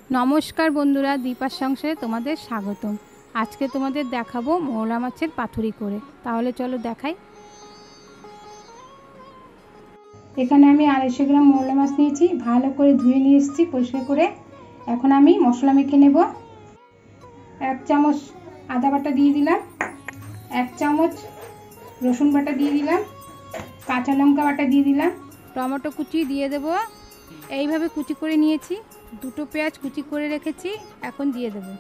নমস্কার বন্ধুরা, দীপার সংসারে তোমাদের স্বাগতম। আজকে তোমাদের দেখাবো মৌলা মাছের পাতুরি করে। তাহলে চলো দেখাই। এখানে আমি 250 গ্রাম মৌলা মাছ নিয়েছি, ভালো করে ধুয়ে নিয়ে এসেছি পরিষ্কার করে। এখন আমি মশলা মেখে নেব। 1 চামচ আদা বাটা দিয়ে দিলাম, 1 চামচ রসুন বাটা দিয়ে দিলাম, কাঁচা লঙ্কা বাটা দিয়ে দিলাম, টমেটো কুচি দিয়ে দেবো। এইভাবে কুচি করে নিয়েছি। 2টো পেঁয়াজ কুচি করে রেখেছি, এখন দিয়ে দেবো।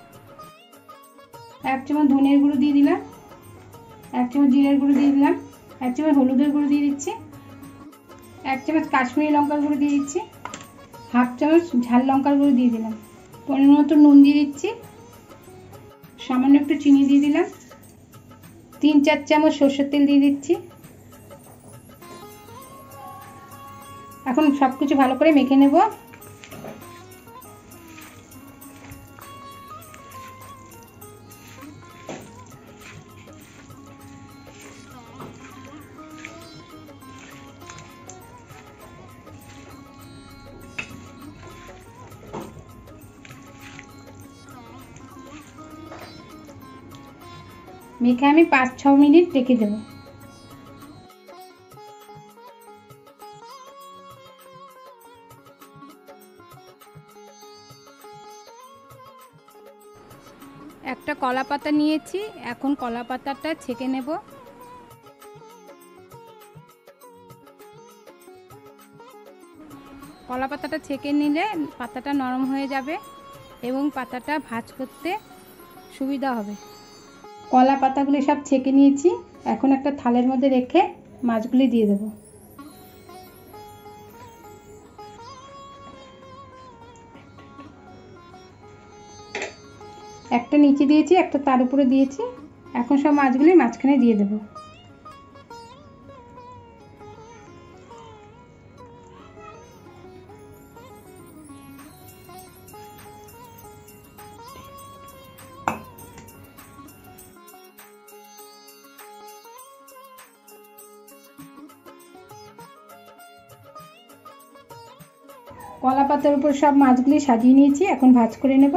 1 চামচ ধনের গুঁড়ো দিয়ে দিলাম, 1 চামচ জিরের গুঁড়ো দিয়ে দিলাম, 1 চামচ হলুদের গুঁড়ো দিয়ে দিচ্ছি, 1 চামচ কাশ্মীরি লঙ্কার গুঁড়ো দিয়ে দিচ্ছি, হাফ চামচ ঝাল লঙ্কার গুঁড়ো দিয়ে দিলাম, পরিমাণ মতো নুন দিয়ে দিচ্ছি, সামান্য একটু চিনি দিয়ে দিলাম, 3-4 চামচ সরষের তেল দিয়ে দিচ্ছি। এখন সব কিছু ভালো করে মেখে নেব। মেখে আমি 5-6 মিনিট রেখে দেব। একটা কলা পাতা নিয়েছি, এখন কলা পাতাটা ছেঁকে নেব। কলা পাতাটা ছেঁকে নিলে পাতাটা নরম হয়ে যাবে এবং পাতাটা ভাজ করতে সুবিধা হবে। কলা পাতাগুলি সব ছেঁকে নিয়েছি, এখন একটা থালের মধ্যে রেখে মাছগুলি দিয়ে দেব। একটা নিচে দিয়েছি, একটা তার উপরে দিয়েছি। এখন সব মাছগুলি মাঝখানে দিয়ে দেব। কলা পাতার উপর সব মাছগুলি সাজিয়ে নিয়েছি, এখন ভাজ করে নেব।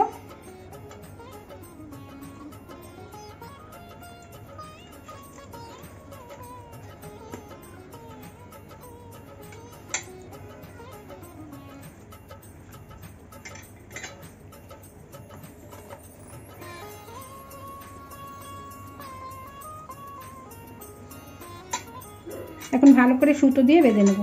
এখন ভালো করে সুতো দিয়ে বেঁধে নেব।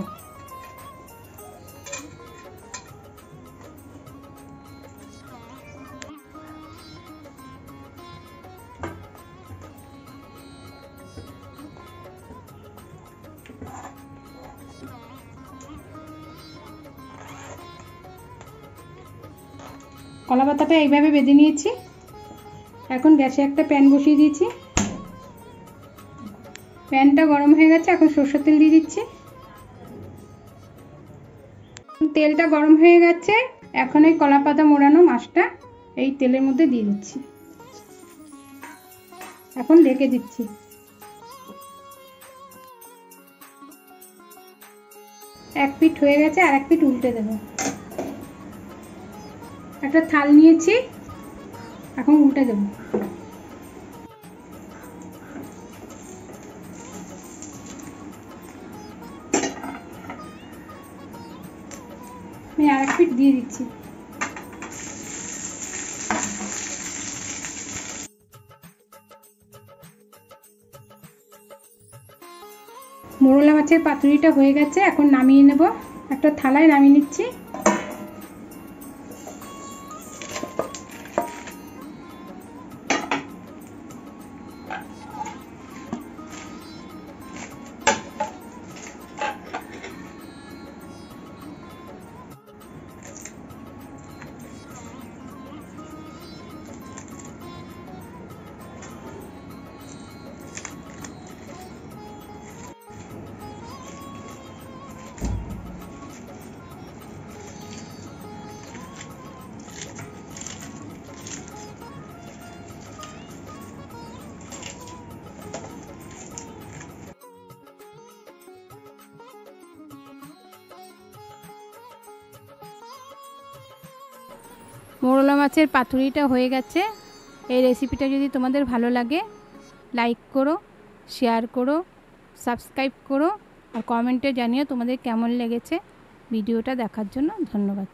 কলা পাতাটা এইভাবে বেঁধে নিয়েছি। এখন গ্যাসে একটা প্যান বসিয়ে দিয়েছি। প্যানটা গরম হয়ে গেছে, এখন সরষের তেল দিয়ে দিচ্ছি। তেলটা গরম হয়ে গেছে, এখন এই কলা পাতা মোড়ানো মাছটা এই তেলের মধ্যে দিয়ে দিচ্ছি। এখন ঢেকে দিচ্ছি। এক পিঠ হয়ে গেছে, আর এক পিঠ উল্টে দেব। একটা থাল নিয়েছি, এখন উল্টে দেব। আমি আর এক পিঠ দিয়ে দিচ্ছি। মোরলা মাছের পাতুরিটা হয়ে গেছে, এখন নামিয়ে নেব। একটা থালায় নামিয়ে নিচ্ছি। মোরলা মাছের পাতুরিটা হয়ে গেছে। এই রেসিপিটা যদি তোমাদের ভালো লাগে লাইক করো, শেয়ার করো, সাবস্ক্রাইব করো আর কমেন্টে জানিও তোমাদের কেমন লেগেছে। ভিডিওটা দেখার জন্য ধন্যবাদ।